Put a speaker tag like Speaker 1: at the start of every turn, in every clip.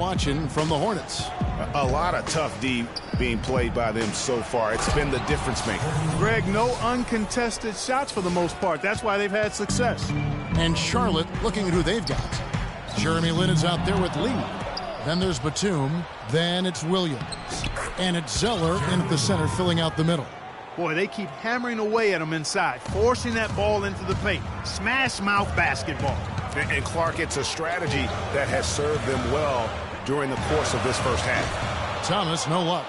Speaker 1: watching from the Hornets?
Speaker 2: A lot of tough D being played by them so far. It's been the difference maker.
Speaker 3: Greg, no uncontested shots for the most part. That's why they've had success.
Speaker 1: And Charlotte looking at who they've got. Jeremy Lin is out there with Lee. Then there's Batum. Then it's Williams. And it's Zeller in at the center filling out the middle.
Speaker 3: Boy, they keep hammering away at them inside, forcing that ball into the paint. Smash mouth basketball.
Speaker 2: And Clark, it's a strategy that has served them well during the course of this first half.
Speaker 1: Thomas, no luck.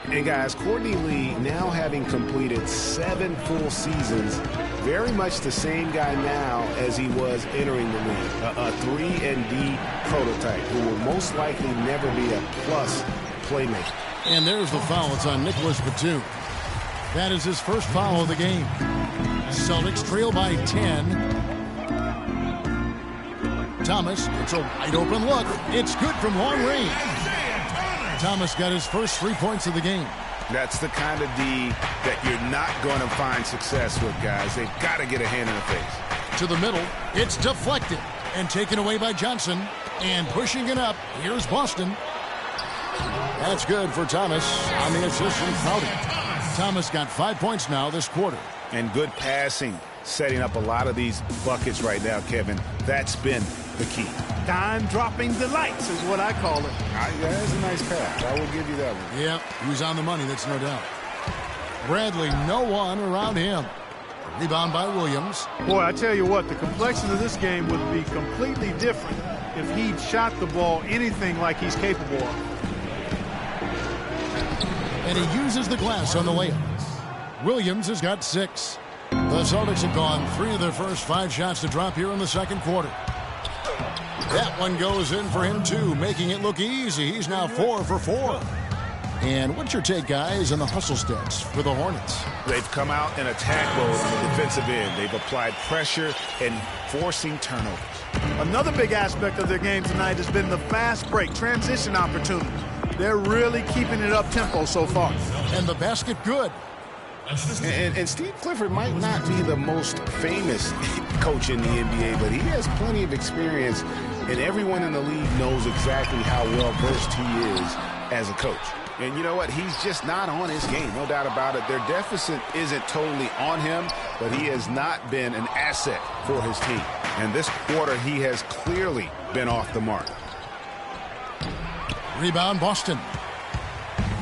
Speaker 2: And guys, Courtney Lee, now having completed 7 full seasons, very much the same guy now as he was entering the league. A 3-and-D prototype who will most likely never be a plus playmaker.
Speaker 1: And there's the foul. It's on Nicholas Batum. That is his first foul of the game. Celtics trail by 10. Thomas, it's a wide open look. It's good from long range. Thomas got his first 3 points of the game.
Speaker 2: That's the kind of D that you're not going to find success with, guys. They've got to get a hand in the face.
Speaker 1: To the middle, it's deflected and taken away by Johnson. And pushing it up, here's Boston. That's good for Thomas on the assist from Crowder. Thomas got 5 points now this quarter. And
Speaker 2: good passing, setting up a lot of these buckets right now, Kevin. That's been the key.
Speaker 3: Dime-dropping delights is what I call it.
Speaker 2: That's a nice pass. I will give you that one.
Speaker 1: Yeah, he was on the money, that's no doubt. Bradley, no one around him. Rebound by Williams.
Speaker 3: Boy, I tell you what, the complexion of this game would be completely different if he'd shot the ball anything like he's capable of.
Speaker 1: And he uses the glass on the layup. Williams has got 6. The Celtics have gone 3 of their first 5 shots to drop here in the second quarter. That one goes in for him, too, making it look easy. He's now 4 for 4. And what's your take, guys, on the hustle stats for the Hornets?
Speaker 2: They've come out in attack mode on the defensive end. They've applied pressure and forcing turnovers.
Speaker 3: Another big aspect of their game tonight has been the fast break, transition opportunity. They're really keeping it up-tempo so far.
Speaker 1: And the basket good.
Speaker 2: And Steve Clifford might not be the most famous coach in the NBA, but he has plenty of experience, and everyone in the league knows exactly how well-versed he is as a coach. And you know what? He's just not on his game, no doubt about it. Their deficit isn't totally on him, but he has not been an asset for his team. And this quarter, he has clearly been off the mark.
Speaker 1: Rebound, Boston.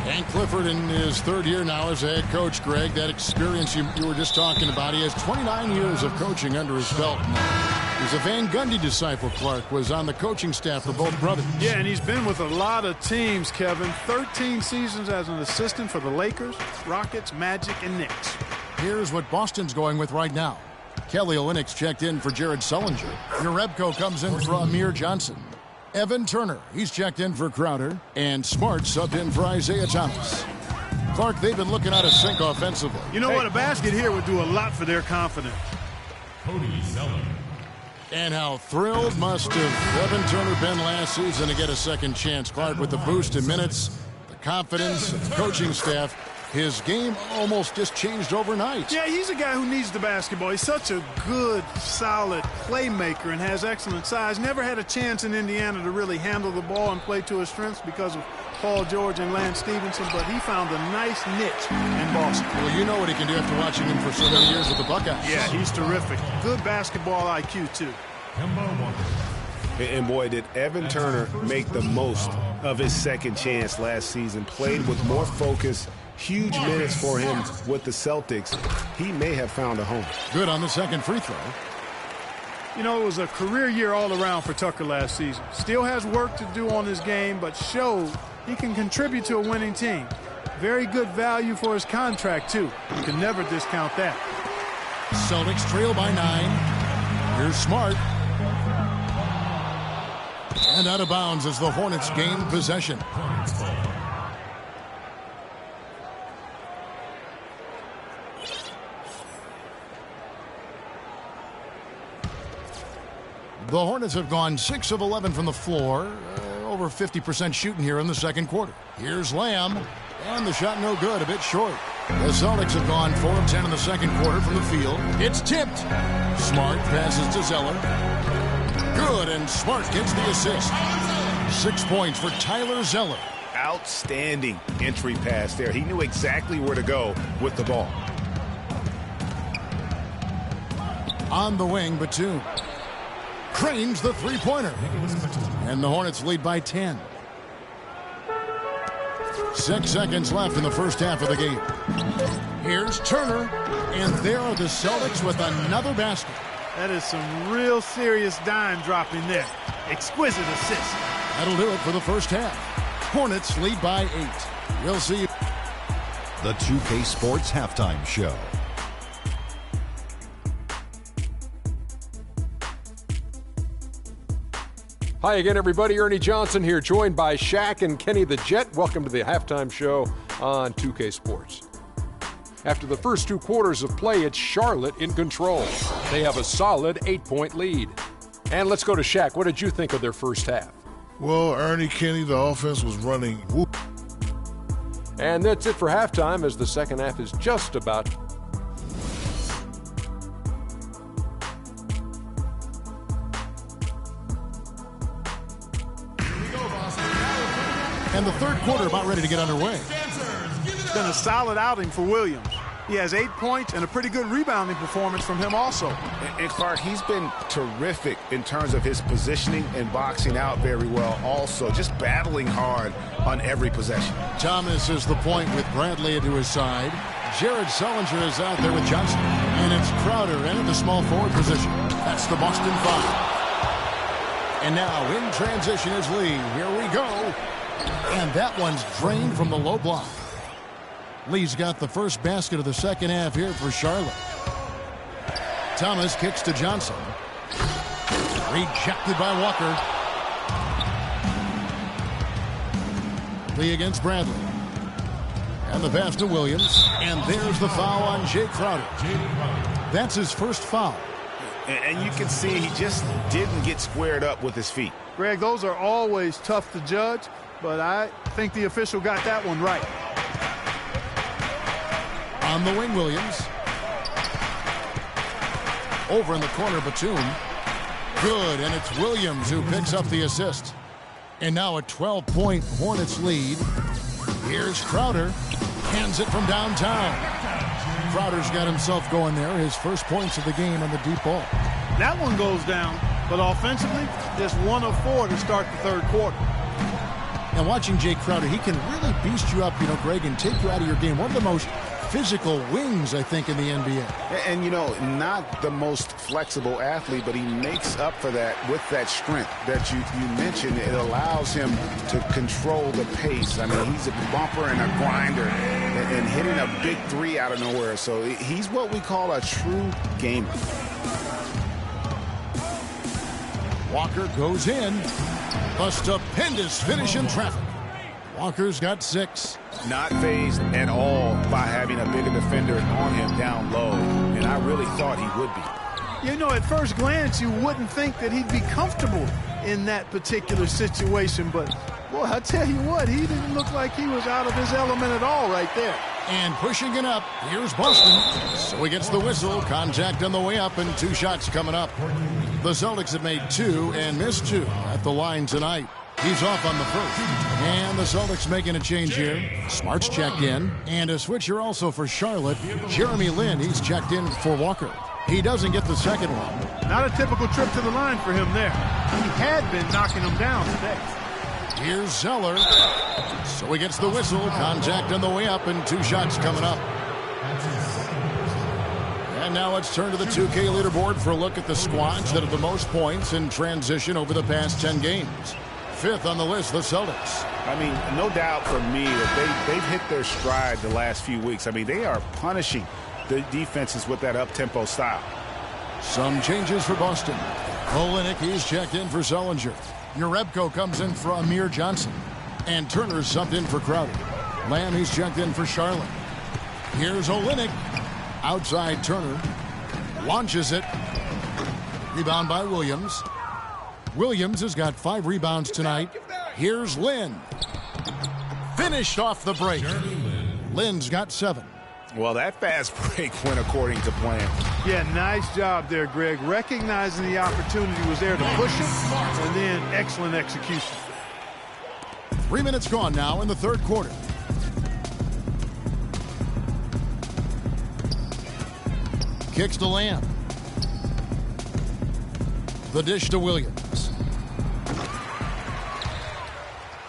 Speaker 1: And Clifford in his 3rd year now as a head coach, Greg. That experience you were just talking about. He has 29 years of coaching under his belt. He's a Van Gundy disciple. Clark was on the coaching staff for both brothers.
Speaker 3: Yeah, and he's been with a lot of teams, Kevin. 13 seasons as an assistant for the Lakers, Rockets, Magic, and Knicks.
Speaker 1: Here's what Boston's going with right now. Kelly Olynyk checked in for Jared Sullinger. Jerebko comes in for Amir Johnson. Evan Turner, he's checked in for Crowder. And Smart subbed in for Isaiah Thomas. Clark, they've been looking out of sync offensively.
Speaker 3: You know what? A basket here would do a lot for their confidence.
Speaker 4: Cody Zeller.
Speaker 1: And how thrilled must have Evan Turner been last season to get a second chance. Clark with the boost in minutes, the confidence of the coaching staff. His game almost just changed overnight.
Speaker 3: Yeah, he's a guy who needs the basketball. He's such a good, solid playmaker and has excellent size. Never had a chance in Indiana to really handle the ball and play to his strengths because of Paul George and Lance Stevenson, but he found a nice niche in Boston.
Speaker 1: Well, you know what he can do after watching him for so many years with the Buckeyes.
Speaker 3: Yeah, he's terrific. Good basketball IQ, too.
Speaker 2: And boy, did Evan Turner make the most of his second chance last season. Played with more focus. Huge minutes for him with the Celtics. He may have found a home.
Speaker 1: Good on the second free throw.
Speaker 3: You know, it was a career year all around for Tucker last season. Still has work to do on his game, but showed he can contribute to a winning team. Very good value for his contract, too. You can never discount that.
Speaker 1: Celtics trail by 9. Here's Smart. And out of bounds as the Hornets gain possession. The Hornets have gone 6 of 11 from the floor. Over 50% shooting here in the second quarter. Here's Lamb. And the shot no good, a bit short. The Celtics have gone 4 of 10 in the second quarter from the field. It's tipped. Smart passes to Zeller. Good, and Smart gets the assist. 6 points for Tyler Zeller.
Speaker 2: Outstanding entry pass there. He knew exactly where to go with the ball.
Speaker 1: On the wing, Batum cranes the three-pointer. And the Hornets lead by 10. 6 seconds left in the first half of the game. Here's Turner, and there are the Celtics with another basket.
Speaker 3: That is some real serious dime dropping there. Exquisite assist.
Speaker 1: That'll do it for the first half. Hornets lead by 8. We'll see you.
Speaker 5: The 2K Sports Halftime Show.
Speaker 6: Hi again, everybody. Ernie Johnson here, joined by Shaq and Kenny the Jet. Welcome to the Halftime Show on 2K Sports. After the first 2 quarters of play, it's Charlotte in control. They have a solid 8-point lead. And let's go to Shaq. What did you think of their first half?
Speaker 7: Well, Ernie, Kenny, the offense was running. Whoop.
Speaker 6: And that's it for halftime, as the second half is just about.
Speaker 1: And the third quarter about ready to get underway.
Speaker 3: It's been a solid outing for Williams. He has 8 points and a pretty good rebounding performance from him also.
Speaker 2: And Clark, he's been terrific in terms of his positioning and boxing out very well also, just battling hard on every possession.
Speaker 1: Thomas is the point with Bradley to his side. Jared Sullinger is out there with Johnson. And it's Crowder in at the small forward position. That's the Boston 5. And now in transition is Lee. Here we go. And that one's drained from the low block. Lee's got the first basket of the second half here for Charlotte. Thomas kicks to Johnson. Rejected by Walker. Lee against Bradley. And the pass to Williams. And there's the foul on Jay Crowder. That's his first foul.
Speaker 2: And you can see he just didn't get squared up with his feet.
Speaker 3: Greg, those are always tough to judge, but I think the official got that one right.
Speaker 1: On the wing, Williams. Over in the corner, Batum. Good, and it's Williams who picks up the assist. And now a 12-point Hornets lead. Here's Crowder. Hands it from downtown. Crowder's got himself going there. His first points of the game on the deep ball.
Speaker 3: That one goes down, but offensively, just 1 of 4 to start the third quarter.
Speaker 1: And watching Jay Crowder, he can really beast you up, Greg, and take you out of your game. One of the most physical wings, I think, in the NBA.
Speaker 2: And, not the most flexible athlete, but he makes up for that with that strength that you mentioned. It allows him to control the pace. I mean, he's a bumper and a grinder and hitting a big three out of nowhere. So he's what we call a true gamer.
Speaker 1: Walker goes in. A stupendous finish in traffic. Walker's got 6.
Speaker 2: Not phased at all by having a bigger defender on him down low, and I really thought he would be.
Speaker 3: At first glance, you wouldn't think that he'd be comfortable in that particular situation, but, boy, I tell you what, he didn't look like he was out of his element at all right there.
Speaker 1: And pushing it up, here's Boston. So he gets the whistle, contact on the way up, and 2 shots coming up. The Celtics have made 2 and missed 2 at the line tonight. He's off on the first. And the Celtics making a change here. Smart's checked in. And a switcher also for Charlotte. Jeremy Lin, he's checked in for Walker. He doesn't get the second one.
Speaker 3: Not a typical trip to the line for him there. He had been knocking him down today.
Speaker 1: Here's Zeller. So he gets the whistle. Contact on the way up, and 2 shots coming up. And now let's turn to the 2K leaderboard for a look at the squads that have the most points in transition over the past 10 games. 5th on the list, the Celtics.
Speaker 2: I mean, no doubt for me that they've hit their stride the last few weeks. I mean, they are punishing the defenses with that up-tempo style.
Speaker 1: Some changes for Boston. Olenek, he's checked in for Sullinger. Urebko comes in for Amir Johnson. And Turner's subbed in for Crowder. Lamb, he's checked in for Charlotte. Here's Olenek. Outside Turner. Launches it. Rebound by Williams. Williams has got 5 rebounds tonight. Here's Lin. Finished off the break. Lin's got 7.
Speaker 2: Well, that fast break went according to plan.
Speaker 3: Yeah, nice job there, Greg. Recognizing the opportunity was there to push him, and then excellent execution.
Speaker 1: 3 minutes gone now in the third quarter. Kicks to Lamb. The dish to Williams.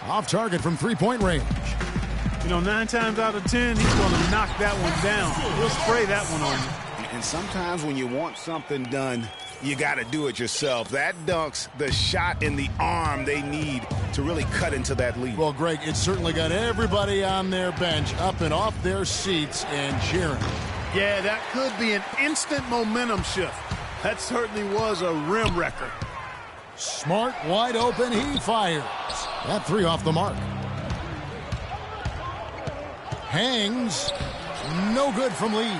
Speaker 1: Off target from three-point range.
Speaker 3: You know, 9 times out of 10, he's going to knock that one down. He'll spray that one on you.
Speaker 2: And sometimes when you want something done, you got to do it yourself. That dunks the shot in the arm they need to really cut into that lead.
Speaker 1: Well, Greg, it certainly got everybody on their bench up and off their seats and cheering.
Speaker 3: Yeah, that could be an instant momentum shift. That certainly was a rim wrecker.
Speaker 1: Smart, wide open, he fires. That three off the mark. Hangs. No good from Lee.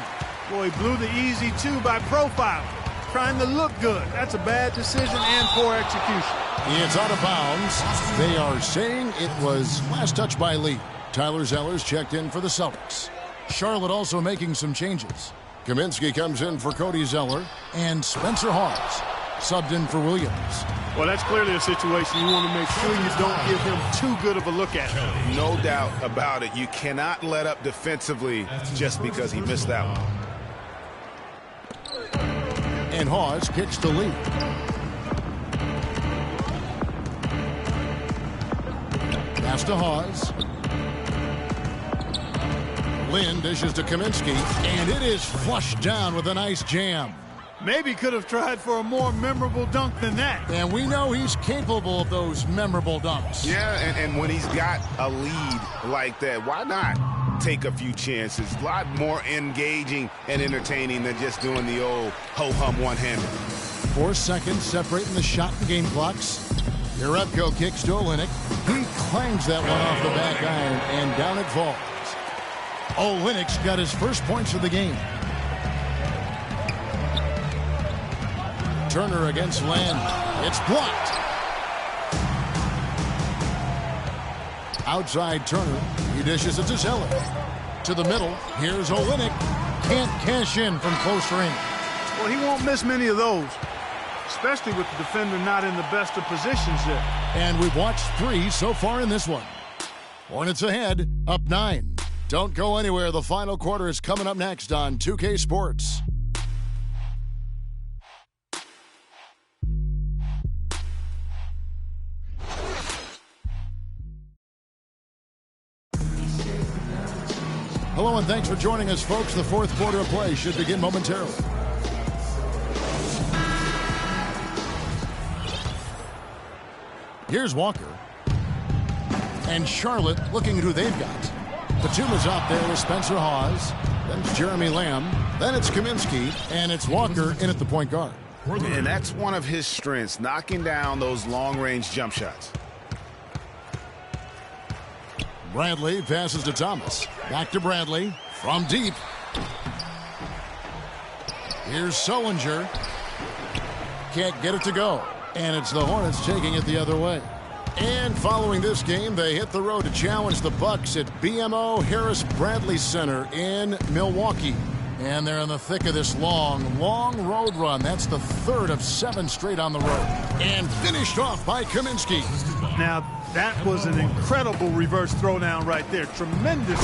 Speaker 3: Boy, he blew the easy two by profile. Trying to look good. That's a bad decision and poor execution.
Speaker 1: It's out of bounds. They are saying it was last touch by Lee. Tyler Zeller's checked in for the Celtics. Charlotte also making some changes. Kaminsky comes in for Cody Zeller, and Spencer Hawes subbed in for Williams.
Speaker 3: Well, that's clearly a situation you want to make sure you don't give him too good of a look at.
Speaker 2: No doubt about it. You cannot let up defensively just because he missed that one.
Speaker 1: And Hawes kicks to Lee. Pass to Hawes. Lynn dishes to Kaminsky, and it is flushed down with a nice jam.
Speaker 3: Maybe could have tried for a more memorable dunk than that.
Speaker 1: And we know he's capable of those memorable dunks.
Speaker 2: Yeah, and when he's got a lead like that, why not take a few chances? A lot more engaging and entertaining than just doing the old ho-hum one-hander.
Speaker 1: 4 seconds separating the shot and game clocks. Jerebko kicks to Olynyk. He clangs that one off the back iron, and down it falls. Olynyk's got his first points of the game. Turner against Len. It's blocked. Outside Turner. He dishes it to Zeller. To the middle. Here's Olynyk. Can't cash in from close range.
Speaker 3: Well, he won't miss many of those, especially with the defender not in the best of positions yet.
Speaker 1: And we've watched 3 so far in this one. Hornets ahead, up 9. Don't go anywhere. The final quarter is coming up next on 2K Sports. Hello and thanks for joining us, folks. The fourth quarter of play should begin momentarily. Here's Walker. And Charlotte looking at who they've got. Batuma's out there with Spencer Hawes. Then it's Jeremy Lamb. Then it's Kaminsky. And it's Walker in at the point guard.
Speaker 2: And that's one of his strengths, knocking down those long-range jump shots.
Speaker 1: Bradley passes to Thomas. Back to Bradley. From deep. Here's Sullinger. Can't get it to go. And it's the Hornets taking it the other way. And following this game, they hit the road to challenge the Bucks at BMO Harris Bradley Center in Milwaukee. And they're in the thick of this long road run. That's the 3rd of 7 straight on the road. And finished off by Kaminsky.
Speaker 3: Now, that was an incredible reverse throwdown right there. Tremendous.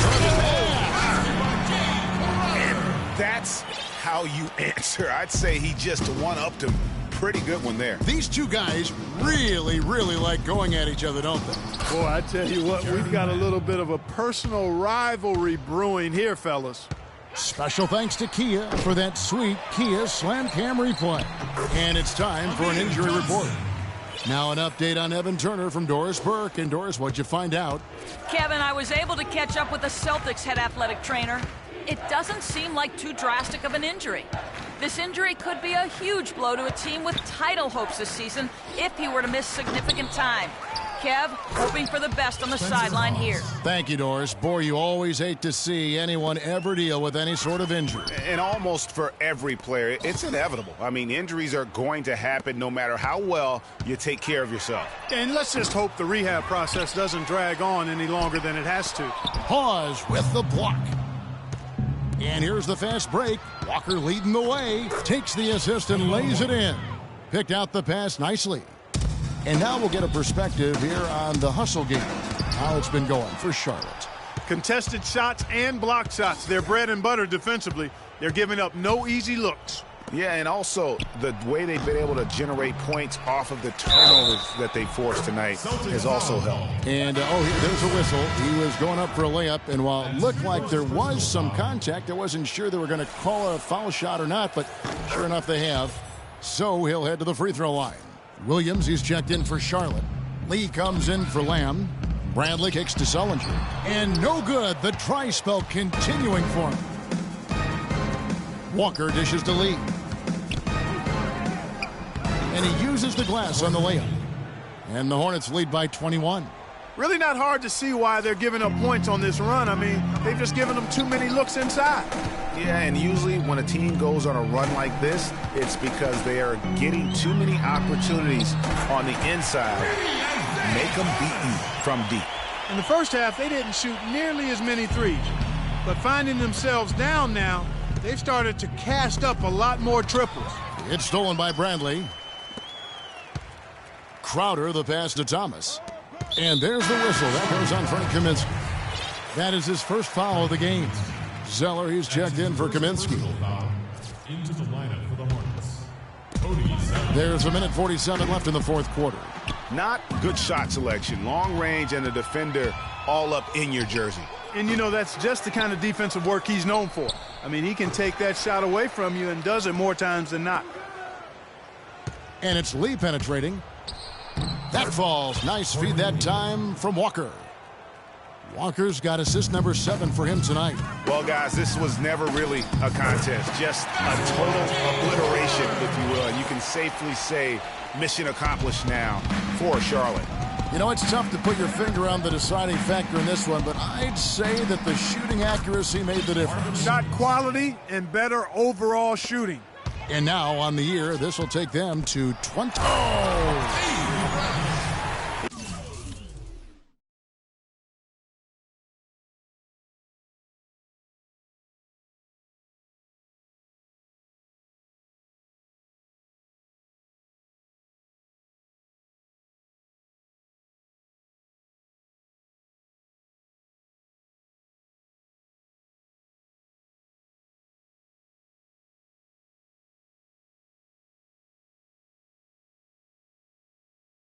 Speaker 2: And that's how you answer. I'd say he just one-upped him. Pretty good one there.
Speaker 1: These two guys really like going at each other, don't they?
Speaker 3: Boy, I tell you what, we've got a little bit of a personal rivalry brewing here, fellas.
Speaker 1: Special thanks to Kia for that sweet Kia Slam Cam replay. And it's time for an injury report. Now an update on Evan Turner from Doris Burke. And Doris, what'd you find out?
Speaker 8: Kevin, I was able to catch up with the Celtics head athletic trainer. It doesn't seem like too drastic of an injury. This injury could be a huge blow to a team with title hopes this season if he were to miss significant time. Kev, hoping for the best on the sideline here.
Speaker 1: Thank you, Doris. Boy, you always hate to see anyone ever deal with any sort of injury.
Speaker 2: And almost for every player, it's inevitable. I mean, injuries are going to happen no matter how well you take care of yourself.
Speaker 3: And let's just hope the rehab process doesn't drag on any longer than it has to.
Speaker 1: Hawes with the block. And here's the fast break. Walker leading the way. Takes the assist and lays it in. Picked out the pass nicely. And now we'll get a perspective here on the hustle game. how it's been going for Charlotte.
Speaker 3: Contested shots and block shots. They're bread and butter defensively. They're giving up no easy looks.
Speaker 2: Yeah, and also the way they've been able to generate points off of the turnovers that they forced tonight has also helped.
Speaker 1: And, there's a whistle. He was going up for a layup, and while it looked like there was some contact, I wasn't sure they were going to call a foul shot or not, but sure enough they have. So he'll head to the free throw line. Williams, he's checked in for Charlotte. Lee comes in for Lamb. Bradley kicks to Sullinger. And no good. The dry spell continuing for him. Walker dishes to Lee. And he uses the glass on the layup. And the Hornets lead by 21.
Speaker 3: Really not hard to see why they're giving up points on this run. I mean, they've just given them too many looks inside.
Speaker 2: Yeah, and usually when a team goes on a run like this, it's because they are getting too many opportunities on the inside. Make them beat you from deep.
Speaker 3: In the first half, they didn't shoot nearly as many threes. But finding themselves down now, they've started to cast up a lot more triples.
Speaker 1: It's stolen by Bradley. Crowder, the pass to Thomas. And there's the whistle. That goes on Frank Kaminsky. That is his first foul of the game. Zeller, he's checked in for Kaminsky.
Speaker 4: Into the lineup for the Hornets.
Speaker 1: There's a minute 47 left in the fourth quarter.
Speaker 2: Not good shot selection. Long range and a defender all up in your jersey.
Speaker 3: And, you know, that's just the kind of defensive work he's known for. I mean, he can take that shot away from you and does it more times than not.
Speaker 1: And it's Lee penetrating. That falls. Nice feed that time from Walker. Walker's got assist number 7 for him tonight.
Speaker 2: Well, guys, this was never really a contest. Just a total obliteration, if you will. And you can safely say mission accomplished now for Charlotte.
Speaker 1: You know, it's tough to put your finger on the deciding factor in this one, but I'd say that the shooting accuracy made the difference.
Speaker 3: Shot quality and better overall shooting.
Speaker 1: And now on the year, this will take them to 20.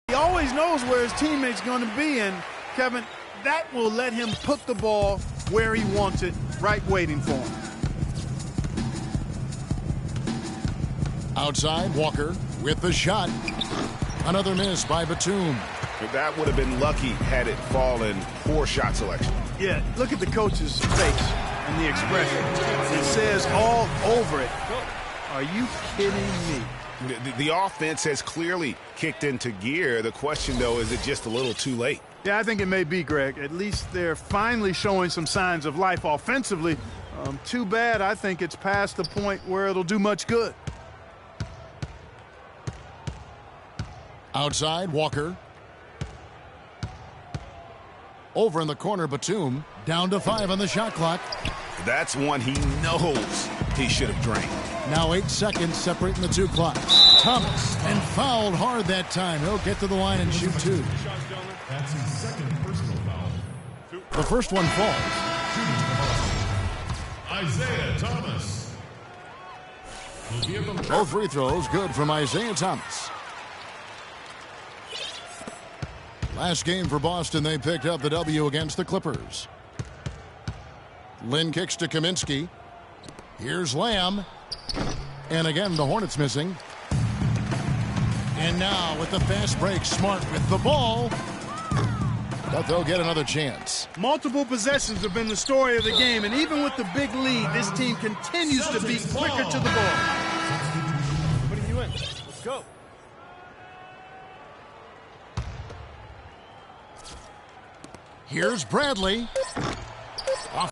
Speaker 3: He always knows where his teammate's going to be, and, Kevin, that will let him put the ball where he wants it, right waiting for him.
Speaker 1: Outside, Walker with the shot. Another miss by Batum.
Speaker 2: That would have been lucky had it fallen. Poor shot selection.
Speaker 3: Yeah, look at the coach's face and the expression. It says all over it. Are you kidding me?
Speaker 2: The offense has clearly kicked into gear. The question, though, is it just a little too late?
Speaker 3: Yeah, I think it may be, Greg. At least they're finally showing some signs of life offensively. Too bad I think it's past the point where it'll do much good.
Speaker 1: Outside, Walker. Over in the corner, Batum. Down to 5 on the shot clock.
Speaker 2: That's one he knows he should have drained.
Speaker 1: Now 8 seconds separating the two clocks. Thomas, and fouled hard that time. He'll get to the line and shoot 2.
Speaker 4: That's his second personal foul.
Speaker 1: The first one falls.
Speaker 4: Isaiah Thomas. Will give him
Speaker 1: Both free throws good from Isaiah Thomas. Last game for Boston, they picked up the W against the Clippers. Lynn kicks to Kaminsky. Here's Lamb. And again, the Hornets missing. And now with the fast break, Smart with the ball. But they'll get another chance.
Speaker 3: Multiple possessions have been the story of the game, and even with the big lead, this team continues to be quicker to the ball. Putting you in. Let's go.
Speaker 1: Here's Bradley. Off.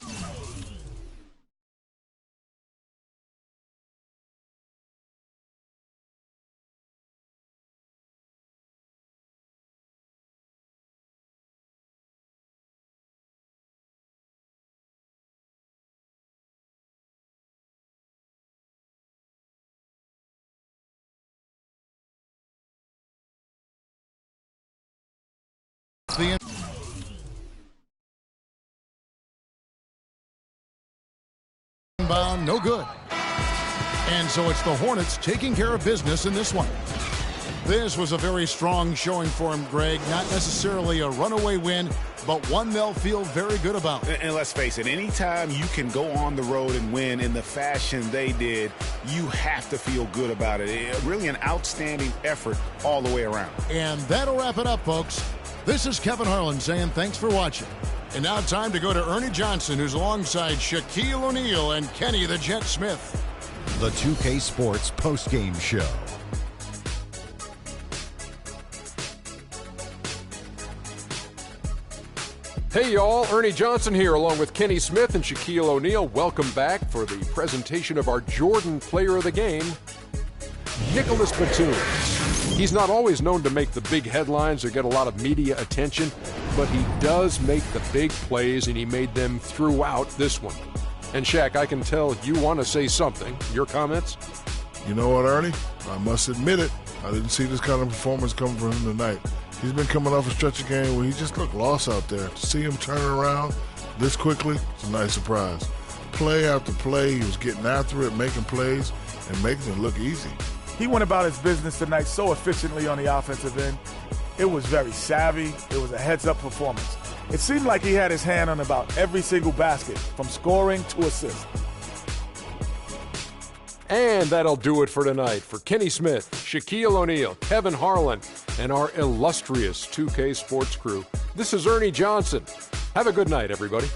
Speaker 1: inbound, no good. And so it's the Hornets taking care of business in this one. This was a very strong showing for him, Greg. Not necessarily a runaway win, but one they'll feel very good about.
Speaker 2: And let's face it, anytime you can go on the road and win in the fashion they did, you have to feel good about it. Really an outstanding effort all the way around.
Speaker 1: And that'll wrap it up, folks. This is Kevin Harlan saying thanks for watching. And now time to go to Ernie Johnson, who's alongside Shaquille O'Neal and Kenny the Jet Smith.
Speaker 5: The 2K Sports postgame show.
Speaker 6: Hey y'all, Ernie Johnson here along with Kenny Smith and Shaquille O'Neal. Welcome back for the presentation of our Jordan Player of the Game, Nicholas Batum. He's not always known to make the big headlines or get a lot of media attention, but he does make the big plays, and he made them throughout this one. And Shaq, I can tell you want to say something. Your comments?
Speaker 7: You know what, Ernie? I must admit it. I didn't see this kind of performance come from him tonight. He's been coming off a stretch of game where he just looked lost out there. To see him turn around this quickly, it's a nice surprise. Play after play, he was getting after it, making plays, and making it look easy.
Speaker 9: He went about his business tonight so efficiently on the offensive end. It was very savvy. It was a heads-up performance. It seemed like he had his hand on about every single basket, from scoring to assist.
Speaker 6: And that'll do it for tonight. For Kenny Smith, Shaquille O'Neal, Kevin Harlan, and our illustrious 2K Sports crew, this is Ernie Johnson. Have a good night, everybody.